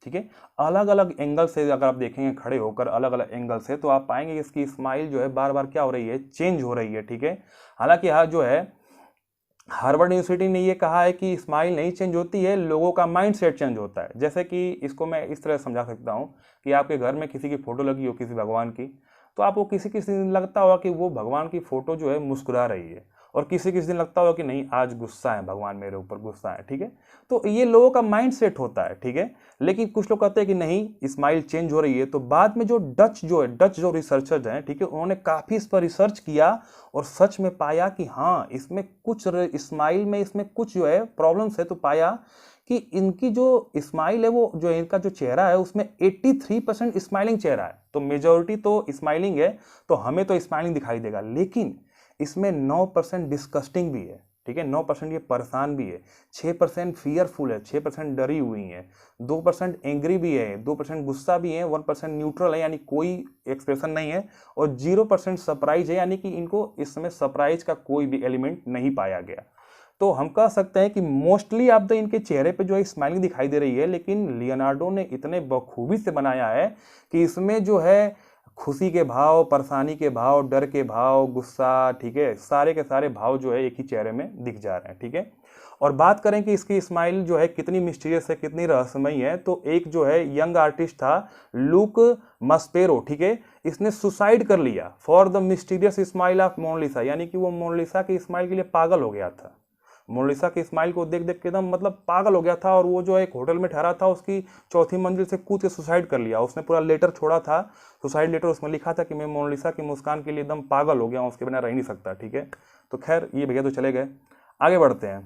ठीक है। अलग अलग एंगल से अगर आप देखेंगे खड़े होकर अलग अलग एंगल से, तो आप पाएंगे कि इसकी स्माइल जो है बार बार क्या हो रही है, चेंज हो रही है, ठीक है। हालांकि यहाँ जो है हार्वर्ड यूनिवर्सिटी ने ये कहा है कि स्माइल नहीं चेंज होती है, लोगों का माइंड सेट चेंज होता है। जैसे कि इसको मैं इस तरह समझा सकता हूँ कि आपके घर में किसी की फोटो लगी हो किसी भगवान की, तो आपको किसी किसी दिन लगता होगा कि वो भगवान की फोटो जो है मुस्कुरा रही है, और किसी किसी दिन लगता होगा कि नहीं आज गुस्सा है, भगवान मेरे ऊपर गुस्सा है, ठीक है। तो ये लोगों का माइंड सेट होता है, ठीक है। लेकिन कुछ लोग कहते हैं कि नहीं स्माइल चेंज हो रही है। तो बाद में जो डच जो रिसर्चर्स हैं, ठीक है, उन्होंने काफ़ी इस पर रिसर्च किया और सच में पाया कि हाँ इसमें कुछ स्माइल में इसमें कुछ जो है प्रॉब्लम्स है। तो पाया कि इनकी जो स्माइल है वो जो इनका जो चेहरा है उसमें 83% स्माइलिंग चेहरा है। तो मेजॉरिटी तो स्माइलिंग है, तो हमें तो स्माइलिंग दिखाई देगा, लेकिन इसमें 9% डिस्कस्टिंग भी है, ठीक है। 9% ये परेशान भी है, 6% फियरफुल है, 6% डरी हुई है, 2% एंग्री भी है, 2% गुस्सा भी है, 1% न्यूट्रल है यानी कोई एक्सप्रेशन नहीं है, और 0% सरप्राइज है, यानी कि इनको इस समय सरप्राइज का कोई भी एलिमेंट नहीं पाया गया। तो हम कह सकते हैं कि मोस्टली आप तो इनके चेहरे पे जो है स्माइलिंग दिखाई दे रही है, लेकिन लियोनार्डो ने इतने बखूबी से बनाया है कि इसमें जो है खुशी के भाव, परेशानी के भाव, डर के भाव, गुस्सा, ठीक है, सारे के सारे भाव जो है एक ही चेहरे में दिख जा रहे हैं, ठीक है। और बात करें कि इसकी स्माइल जो है कितनी मिस्टीरियस है, कितनी रहस्यमयी है, तो एक जो है यंग आर्टिस्ट था लूक मस्पेरो, ठीक है, इसने सुसाइड कर लिया for the mysterious smile of Mona Lisa, यानी कि वो मोनालिसा की स्माइल के लिए पागल हो गया था। मोनालिसा की स्माइल को देख देख के एकदम मतलब पागल हो गया था, और वो जो एक होटल में ठहरा था उसकी 4थी मंजिल से कूद के सुसाइड कर लिया। उसने पूरा लेटर छोड़ा था, सुसाइड लेटर, उसमें लिखा था कि मैं मोनालिसा की मुस्कान के लिए एकदम पागल हो गया हूँ, उसके बिना रह नहीं सकता, ठीक है। तो खैर ये भैया तो चले गए, आगे बढ़ते हैं।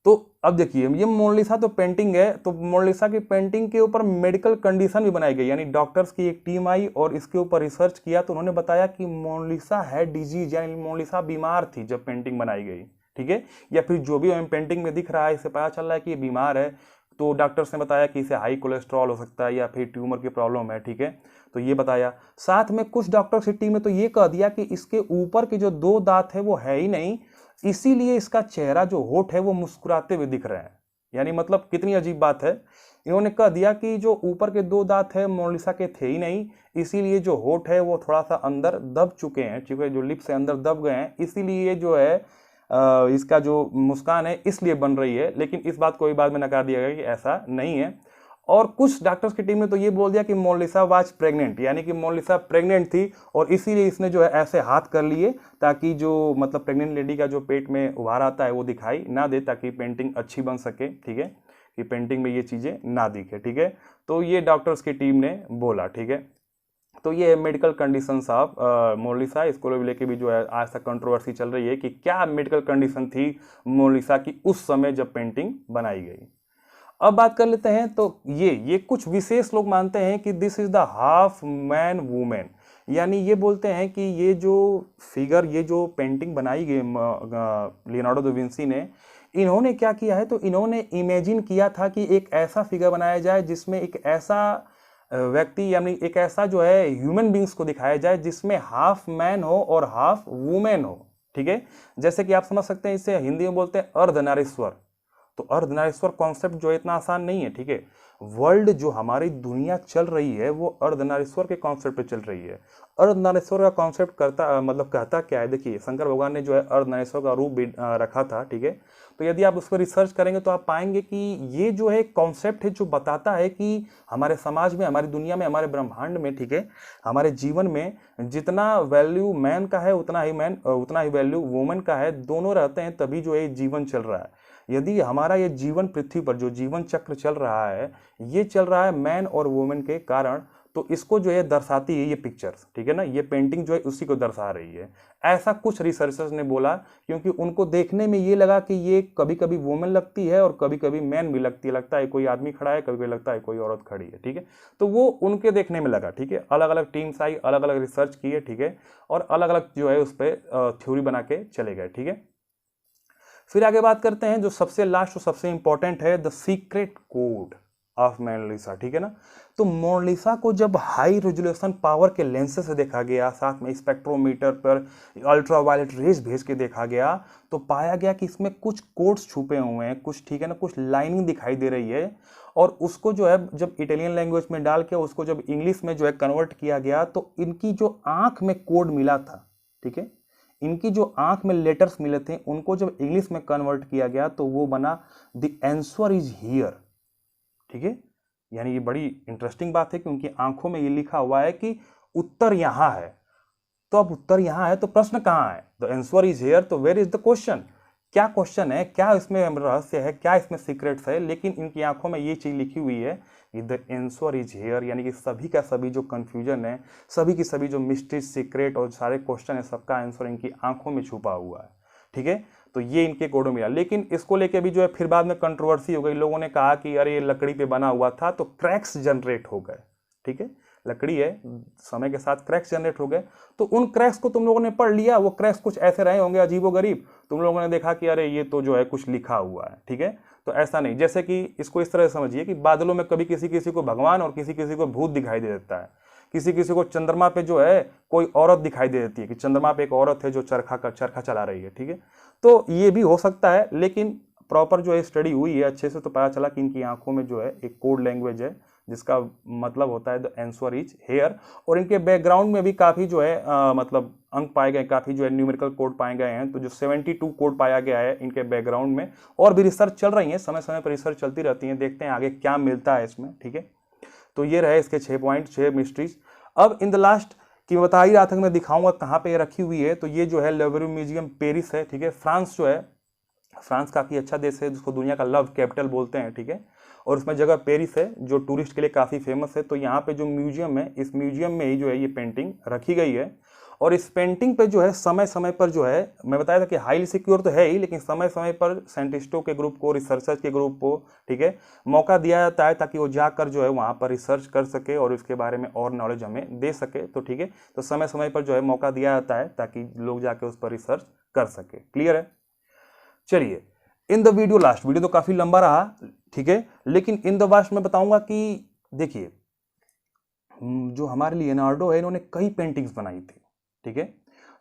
तो अब देखिए ये मोनालिसा तो पेंटिंग है, तो मोनालिसा की पेंटिंग के ऊपर मेडिकल कंडीशन भी बनाई गई, यानी डॉक्टर्स की एक टीम आई और इसके ऊपर रिसर्च किया, तो उन्होंने बताया कि मोनालिसा है डिजीज, यानी मोनालिसा बीमार थी जब पेंटिंग बनाई गई, ठीक है। या फिर जो भी पेंटिंग में दिख रहा है इससे पता चल रहा है कि ये बीमार है। तो डॉक्टर्स ने बताया कि इसे हाई कोलेस्ट्रॉल हो सकता है या फिर ट्यूमर की प्रॉब्लम है, ठीक है। तो ये बताया। साथ में कुछ डॉक्टर्स की टीम ने तो ये कह दिया कि इसके ऊपर के जो 2 दांत है वो है ही नहीं, इसीलिए इसका चेहरा जो होठ है वो मुस्कुराते हुए दिख रहे हैं। यानी मतलब कितनी अजीब बात है। इन्होंने कह दिया कि जो ऊपर के 2 दांत है मोनालिसा के थे ही नहीं, इसीलिए जो होठ है वो थोड़ा सा अंदर दब चुके हैं, ठीक है, जो लिप्स से अंदर दब गए हैं, इसीलिए जो है इसका जो मुस्कान है इसलिए बन रही है। लेकिन इस बात को भी बाद में नकार दिया गया कि ऐसा नहीं है। और कुछ डॉक्टर्स की टीम ने तो ये बोल दिया कि मोनालिसा वाज प्रेग्नेंट, यानी कि मोनालिसा प्रेग्नेंट थी और इसीलिए इसने जो है ऐसे हाथ कर लिए ताकि जो मतलब प्रेग्नेंट लेडी का जो पेट में उभार आता है वो दिखाई ना दे, ताकि पेंटिंग अच्छी बन सके, ठीक है, कि पेंटिंग में ये चीज़ें ना दिखे, ठीक है। तो ये डॉक्टर्स की टीम ने बोला, ठीक है। तो ये मेडिकल कंडीशन ऑफ मोनालिसा, इसको लेके भी जो है आज तक कंट्रोवर्सी चल रही है कि क्या मेडिकल कंडीशन थी मोनालिसा की उस समय जब पेंटिंग बनाई गई। अब बात कर लेते हैं, तो ये कुछ विशेष लोग मानते हैं कि this is the half man women, यानी ये बोलते हैं कि ये जो फिगर, ये जो पेंटिंग बनाई गई लियोनार्डो दा विंसी ने, इन्होंने क्या किया है, तो इन्होंने इमेजिन किया था कि एक ऐसा फिगर बनाया जाए जिसमें एक ऐसा व्यक्ति यानी एक ऐसा जो है ह्यूमन बींग्स को दिखाया जाए जिसमें हाफ मैन हो और हाफ वुमेन हो, ठीक है। जैसे कि आप समझ सकते हैं, इसे हिंदी में बोलते हैं अर्धनारीश्वर। तो अर्धनारीश्वर कॉन्सेप्ट जो इतना आसान नहीं है, ठीक है। वर्ल्ड जो हमारी दुनिया चल रही है वो अर्धनारीश्वर के कॉन्सेप्ट पे चल रही है। अर्धनारीश्वर का कॉन्सेप्ट करता मतलब कहता क्या है, देखिए शंकर भगवान ने जो है अर्धनारीश्वर का रूप रखा था, ठीक है। तो यदि आप उस पर रिसर्च करेंगे तो आप पाएंगे कि ये जो है कॉन्सेप्ट है जो बताता है कि हमारे समाज में, हमारी दुनिया में, हमारे ब्रह्मांड में, ठीक है, हमारे जीवन में जितना वैल्यू मैन का है उतना ही वैल्यू वुमेन का है। दोनों रहते हैं तभी जो है जीवन चल रहा है। यदि हमारा ये जीवन पृथ्वी पर जो जीवन चक्र चल रहा है ये चल रहा है मैन और वुमेन के कारण, तो इसको जो है दर्शाती है ये पिक्चर्स, ठीक है ना, ये पेंटिंग जो है उसी को दर्शा रही है। ऐसा कुछ रिसर्चर्स ने बोला, क्योंकि उनको देखने में ये लगा कि ये कभी कभी वुमेन लगती है और कभी कभी मैन भी लगती है, लगता है कोई आदमी खड़ा है, कभी कभी लगता है कोई औरत खड़ी है, ठीक है। तो वो उनके देखने में लगा, ठीक है। अलग अलग टीम्स आई, अलग अलग रिसर्च किए, ठीक है, और अलग अलग जो है उस पर थ्योरी बना के चले गए, ठीक है। फिर आगे बात करते हैं जो सबसे लास्ट और सबसे इंपॉर्टेंट है, the secret code of Mona Lisa, ठीक है ना। तो मोनालिसा को जब हाई रेजोल्यूशन पावर के लेंसेज से देखा गया, साथ में स्पेक्ट्रोमीटर पर अल्ट्रावायलेट रेज भेज के देखा गया, तो पाया गया कि इसमें कुछ कोड्स छुपे हुए हैं, कुछ, ठीक है ना, कुछ लाइनिंग दिखाई दे रही है। और उसको जो है जब इटालियन लैंग्वेज में डाल के उसको जब इंग्लिश में जो है कन्वर्ट किया गया, तो इनकी जो आंख में कोड मिला था, ठीक है, इनकी जो आंख में लेटर्स मिले थे उनको जब इंग्लिश में कन्वर्ट किया गया तो वो बना द आंसर इज हियर, ठीक है। यानी ये बड़ी इंटरेस्टिंग बात है कि उनकी आंखों में ये लिखा हुआ है कि उत्तर यहां है। तो अब उत्तर यहां है तो प्रश्न कहां है, द आंसर इज हियर, तो वेयर इज द क्वेश्चन, क्या क्वेश्चन है, क्या इसमें रहस्य है, क्या इसमें सीक्रेट्स है। लेकिन इनकी आंखों में ये चीज लिखी हुई है कि द आंसर इज हियर, यानी कि सभी का सभी जो कंफ्यूजन है, सभी की सभी जो मिस्ट्री, सीक्रेट और सारे क्वेश्चन है, सबका आंसर इनकी आंखों में छुपा हुआ है, ठीक है। तो ये इनके कोडों में मिला। लेकिन इसको लेके भी जो है फिर बाद में कंट्रोवर्सी हो गई। लोगों ने कहा कि अरे ये लकड़ी पे बना हुआ था तो क्रैक्स जनरेट हो गए, ठीक है, लकड़ी है, समय के साथ क्रैक्स जनरेट हो गए। तो उन क्रैक्स को तुम लोगों ने पढ़ लिया, वो क्रैक्स कुछ ऐसे रहे होंगे अजीबोगरीब, तुम लोगों ने देखा कि अरे ये तो जो है कुछ लिखा हुआ है, ठीक है। तो ऐसा नहीं, जैसे कि इसको इस तरह समझिए कि बादलों में कभी किसी किसी को भगवान और किसी किसी को भूत दिखाई दे देता है, किसी किसी को चंद्रमा पे जो है कोई औरत दिखाई दे देती है कि चंद्रमा पे एक औरत है जो चरखा चला रही है, ठीक है। तो ये भी हो सकता है, लेकिन प्रॉपर जो है स्टडी हुई है अच्छे से, तो पता चला कि इनकी आंखों में जो है एक कोड लैंग्वेज है जिसका मतलब होता है द आंसर इज हेयर। और इनके बैकग्राउंड में भी काफ़ी जो है मतलब अंक पाए गए, काफ़ी जो है न्यूमेरिकल कोड पाए गए हैं। तो जो 72 कोड पाया गया है इनके बैकग्राउंड में, और भी रिसर्च चल रही है, समय समय पर रिसर्च चलती रहती है, देखते हैं आगे क्या मिलता है इसमें, ठीक है। तो ये रहे इसके 6 पॉइंट, 6 मिस्ट्रीज। अब इन द लास्ट कि बता ही रहा था कि मैं दिखाऊंगा कहाँ पे रखी हुई है, तो ये जो है लवरी म्यूजियम पेरिस है, ठीक है। फ्रांस जो है, फ्रांस काफ़ी अच्छा देश है जिसको दुनिया का लव कैपिटल बोलते हैं, ठीक है। और उसमें जगह पेरिस है जो टूरिस्ट के लिए काफ़ी फेमस है। तो यहाँ पे जो म्यूजियम है, इस म्यूजियम में ही जो है ये पेंटिंग रखी गई है। और इस पेंटिंग पे जो है समय समय पर जो है, मैं बताया था कि हाईली सिक्योर तो है ही, लेकिन समय समय पर साइंटिस्टों के ग्रुप को, रिसर्चर्स के ग्रुप को, ठीक है, मौका दिया जाता है ताकि वो जाकर जो है वहाँ पर रिसर्च कर सके और इसके बारे में और नॉलेज हमें दे सके। तो ठीक है, तो समय समय पर जो है मौका दिया जाता है ताकि लोग जाके उस पर रिसर्च कर सके। क्लियर है? चलिए, in the video last, video तो काफ़ी लंबा रहा, ठीक है, लेकिन इन द लास्ट में बताऊंगा कि देखिए जो हमारे लियोनार्डो है इन्होंने कई पेंटिंग्स बनाई थी, ठीक है।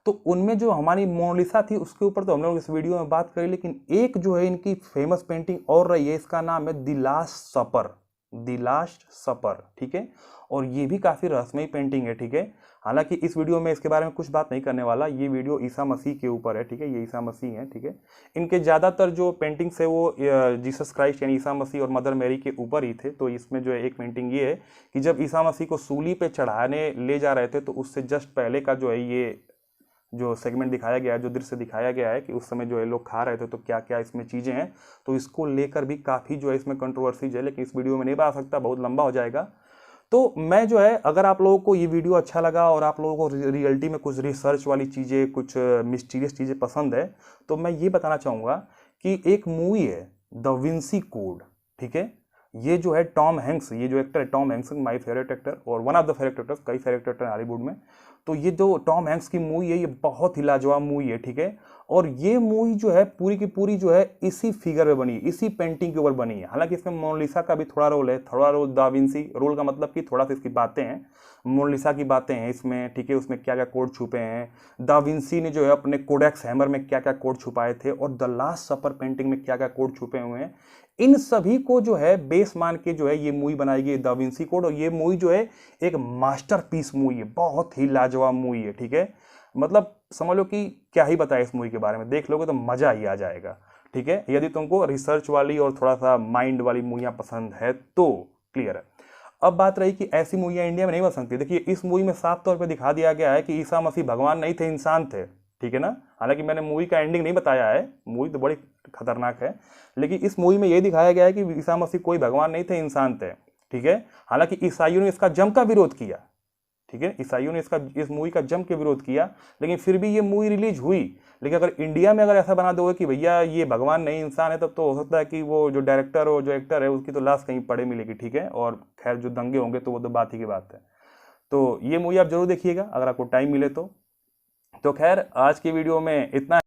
तो उनमें जो हमारी मोनालिसा थी उसके ऊपर तो हम लोग इस वीडियो में बात करें, लेकिन एक जो है इनकी फेमस पेंटिंग और रही है, इसका नाम है the last supper, the last supper, ठीक है। और ये भी काफ़ी रहस्यमयी पेंटिंग है, ठीक है। हालांकि इस वीडियो में इसके बारे में कुछ बात नहीं करने वाला, ये वीडियो ईसा मसीह के ऊपर है, ठीक है। ये ईसा मसीह हैं, ठीक है। इनके ज़्यादातर जो पेंटिंग्स है वो जीसस क्राइस्ट यानी ईसा मसीह और मदर मैरी के ऊपर ही थे। तो इसमें जो है एक पेंटिंग ये है कि जब ईसा मसीह को सूली पे चढ़ाने ले जा रहे थे तो उससे जस्ट पहले का जो है ये जो सेगमेंट दिखाया गया है, जो दृश्य दिखाया गया है कि उस समय जो है लोग खा रहे थे तो क्या क्या इसमें चीज़ें हैं, तो इसको लेकर भी काफ़ी जो है इसमें कंट्रोवर्सीज है, लेकिन इस वीडियो में नहीं बता सकता, बहुत लंबा हो जाएगा। तो मैं जो है, अगर आप लोगों को ये वीडियो अच्छा लगा और आप लोगों को रियलिटी में कुछ रिसर्च वाली चीज़ें, कुछ मिस्टीरियस चीज़ें पसंद है, तो मैं ये बताना चाहूँगा कि एक मूवी है द विंसी कोड, ठीक है। ये जो है टॉम हैंक्स, ये जो एक्टर है Tom Hanks, my favourite actor और one of the favourite actors, कई फेवरेट एक्टर हॉलीवुड में। तो ये जो टॉम हैंक्स की मूवी है ये बहुत ही लाजवाब मूवी है, ठीक है। और ये मूवी जो है पूरी की पूरी जो है इसी फिगर में बनी, इसी पेंटिंग के ऊपर बनी है। हालांकि इसमें मोनालिसा का भी थोड़ा रोल है, थोड़ा रोल दा विंसी, रोल का मतलब कि थोड़ा सा इसकी बातें हैं, मोनालिसा की बातें हैं इसमें, ठीक है। उसमें क्या क्या कोड छुपे हैं, दा विंसी ने जो है अपने कोडेक्स हैमर में क्या क्या कोड छुपाए थे, और द लास्ट सपर पेंटिंग में क्या क्या कोड छुपे हुए हैं, इन सभी को जो है बेस मान के जो है ये मूवी बनाई गई दा विंसी कोड। और ये मूवी जो है एक मास्टरपीस मूवी है, बहुत ही लाजवाब मूवी है, ठीक है। मतलब समझ लो कि क्या ही बताए इस मूवी के बारे में, देख लोगे तो मजा ही आ जाएगा, ठीक है। यदि तुमको रिसर्च वाली और थोड़ा सा माइंड वाली मूवियाँ पसंद है तो क्लियर है। अब बात रही कि ऐसी मूवियाँ इंडिया में नहीं बन सकती। देखिए इस मूवी में साफ तौर पे दिखा दिया गया है कि ईसा मसीह भगवान नहीं थे, इंसान थे, ठीक है ना। हालांकि मैंने मूवी का एंडिंग नहीं बताया है, मूवी तो बड़ी खतरनाक है, लेकिन इस मूवी में ये दिखाया गया है कि ईसा मसीह कोई भगवान नहीं थे, इंसान थे, ठीक है। हालांकि ईसाइयों ने इसका जम का विरोध किया, ठीक है। ईसाइयों ने इस मूवी का जम के विरोध किया, लेकिन फिर भी ये मूवी रिलीज हुई। लेकिन अगर इंडिया में अगर ऐसा बना दोगे कि भैया ये भगवान नहीं इंसान है, तब तो हो सकता है कि वो जो डायरेक्टर और जो एक्टर है उसकी तो लाश कहीं पड़े मिलेगी, ठीक है। और खैर जो दंगे होंगे तो वो तो बात ही की बात है। तो ये मूवी आप जरूर देखिएगा अगर आपको टाइम मिले तो। खैर आज की वीडियो में इतना।